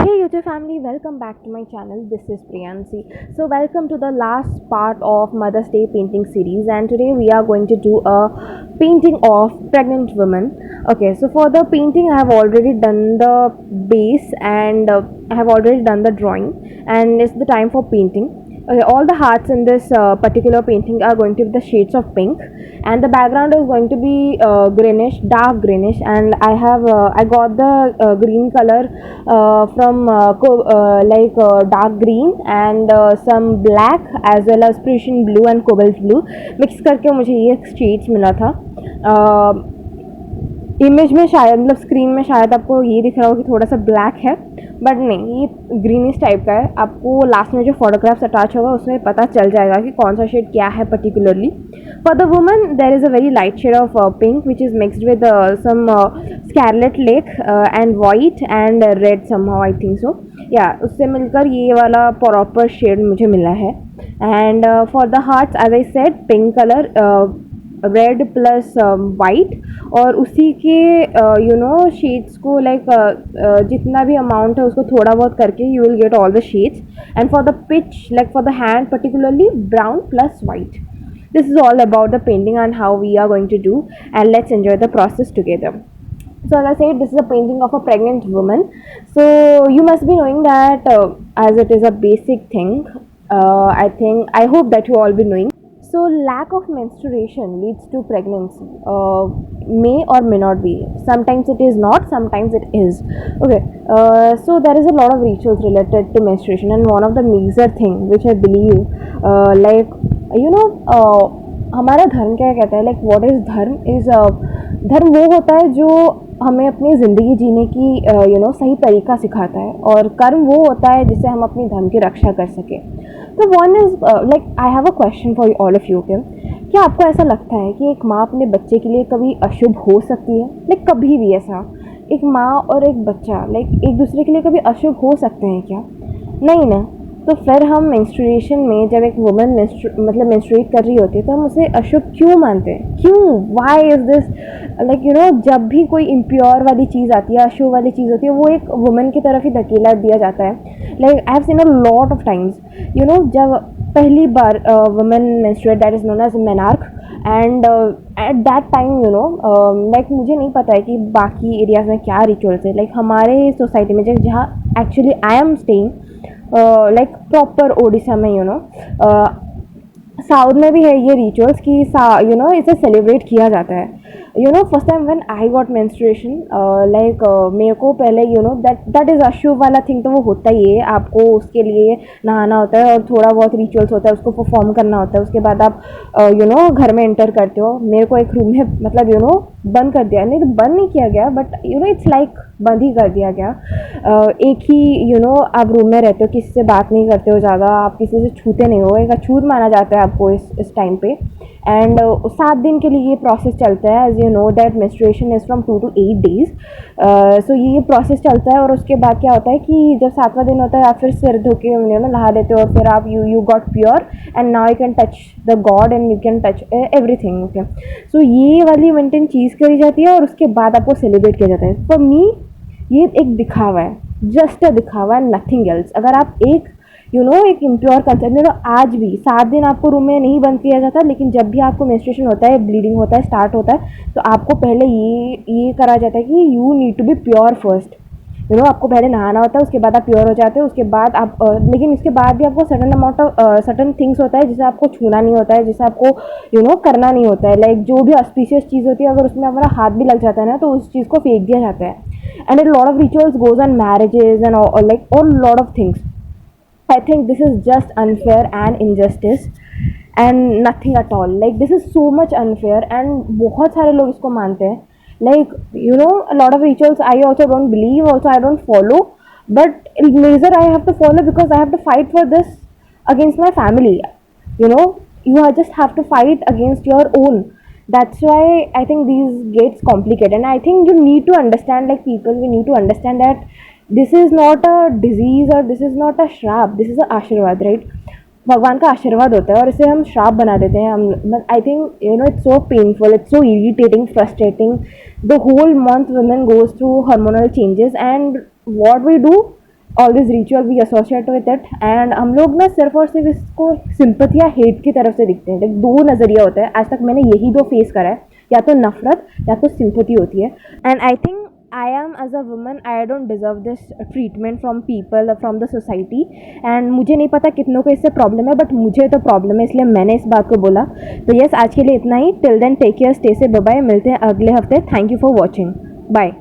Hey YouTube family, welcome back to my channel. This is Priyansi. So welcome to the last part of Mother's Day painting series, and today we are going to do a painting of pregnant women. Okay, so for the painting I have already done the base and I have already done the drawing, and it's the time for painting. Okay, all the hearts in this particular painting are going to be the shades of pink, and the background is going to be greenish, dark greenish, and I got the green color from dark green and some black as well as Prussian blue and cobalt blue mix करके मुझे ये shades मिला था. Image में शायद मतलब screen में शायद आपको ये दिख रहा हो कि थोड़ा सा ब्लैक है, बट नहीं, ये ग्रीनिश टाइप का है. आपको लास्ट में जो फोटोग्राफ्स अटैच होगा उसमें पता चल जाएगा कि कौन सा शेड क्या है particularly. For the woman there is a very light shade of pink which is mixed with some scarlet lake and white and red somehow I think so. या उससे मिलकर ये वाला प्रॉपर शेड मुझे मिला है. And for the hearts as I said pink colour, red plus white, और उसी के शेड्स को जितना भी अमाउंट है उसको थोड़ा बहुत करके you will get all the shades. And for the pitch for the hand particularly brown plus white. This is all about the painting and how we are going to do, and let's enjoy the process together. So as I said, this is a painting of a pregnant woman. So you must be knowing that as it is a basic thing, I hope that you all be knowing. So lack of menstruation leads to pregnancy. May or may not be. Sometimes it is not, sometimes it is. Okay. So there is a lot of rituals related to menstruation, and one of the major thing which I believe, हमारा धर्म क्या कहता है, what is धर्म is, धर्म वो होता है जो हमें अपनी ज़िंदगी जीने की सही तरीका सिखाता है, और कर्म वो होता है जिससे हम अपनी धर्म की रक्षा कर सकें. तो one is I have a question for all of you के, क्या आपको ऐसा लगता है कि एक माँ अपने बच्चे के लिए कभी अशुभ हो सकती है? कभी भी ऐसा एक माँ और एक बच्चा एक दूसरे के लिए कभी अशुभ हो सकते हैं क्या? नहीं ना. तो फिर हम मेंस्ट्रुएशन में जब एक वुमन मेंस्ट्रुएट कर रही होती है तो हम उसे अशुभ क्यों मानते हैं? क्यों? Why is this? जब भी कोई इम्प्योर वाली चीज़ आती है, अशुभ वाली चीज़ होती है, वो एक वुमन की तरफ ही धकेला दिया जाता है. I have seen a lot of times, जब पहली बार woman menstruate, that is known as menarche, and at that time मुझे नहीं पता है कि बाकी एरियाज़ में क्या रिचुअल्स है. हमारे सोसाइटी में जहाँ actually I am staying, proper Odisha में साउथ में भी है ये रिचुअल्स कि इसे सेलिब्रेट किया जाता है. First time when I got menstruation, मेरे को पहले दैट इज़ अशुभ वाला थिंग, तो वो होता ही है. आपको उसके लिए नहाना होता है और थोड़ा बहुत रिचुअल्स होता है, उसको परफॉर्म करना होता है. उसके बाद आप घर में एंटर करते हो. मेरे को एक रूम में बंद कर दिया, नहीं तो बंद नहीं किया गया, बट इट्स बंद ही कर दिया गया. एक ही आप रूम में रहते हो, किसी से बात नहीं करते हो ज़्यादा, आप किसी से छूते नहीं हो. एक अछूत माना जाता है आपको इस टाइम पे. एंड 7 दिन के लिए ये प्रोसेस चलता है. As you know that menstruation is from 2 to 8 days. So ये प्रोसेस चलता है, और उसके बाद क्या होता है कि जब 7वां दिन होता है आप फिर सिर धो के नहा लेते हो, और फिर आप you got pure, and now you can touch the god and you can touch everything. Okay, so ये वाली मेंटेन चीज़ करी जाती है, और उसके बाद आपको सेलिब्रेट किया जाता है. फॉर मी ये एक दिखावा है, जस्ट अ दिखावा, नथिंग एल्स. अगर आप एक एक इम्प्योर कंसेप्ट, आज भी 7 दिन आपको रूम में नहीं बंद किया जाता, लेकिन जब भी आपको मेंस्ट्रुएशन होता है, ब्लीडिंग होता है, स्टार्ट होता है, तो आपको पहले ये करा जाता है कि you need to be pure first. आपको पहले नहाना होता है, उसके बाद आप प्योर हो जाते हो. उसके बाद आप लेकिन उसके बाद भी आपको certain amount of certain things होता है जिसे आपको छूना नहीं होता है, जिसे आपको करना नहीं होता है. जो भी ऑस्पिशियस चीज़ होती है, अगर उसमें हमारा हाथ भी लग जाता है ना, तो उस चीज़ को फेंक दिया जाता है. And a lot of rituals goes on marriages and all lot of things. I think this is just unfair and injustice and nothing at all. This is so much unfair, and बहुत सारे लोग इसको मानते हैं. A lot of rituals I also don't believe, also I don't follow, but laser I have to follow because I have to fight for this against my family. You just have to fight against your own. That's why I think these gets complicated, and I think you need to understand, people, we need to understand that this is not a disease or this is not a श्राप, this is a आशीर्वाद, right? भगवान का आशीर्वाद होता है, और इसे हम श्राप बना देते हैं. हम I think it's so painful, it's so irritating, frustrating. The whole month women goes through hormonal changes, and what we do, all this ritual we associate with it, and हम लोग ना सिर्फ और सिर्फ इसको सिंपथी या हेट की तरफ से दिखते हैं। लाइक दो नज़रिया होता है, आज तक मैंने यही दो फेस करा है, या तो नफरत या तो सिंपथी होती है। And I think I am as a woman, I don't deserve this treatment from people, from the society. And मुझे नहीं पता कितनों को इससे प्रॉब्लम है, बट मुझे तो प्रॉब्लम है, इसलिए मैंने इस बात को बोला। तो यस, आज के लिए इतना ही। Till then take care, stay safe, bye bye. मिलते हैं अगले हफ्ते। Thank you for watching. Bye.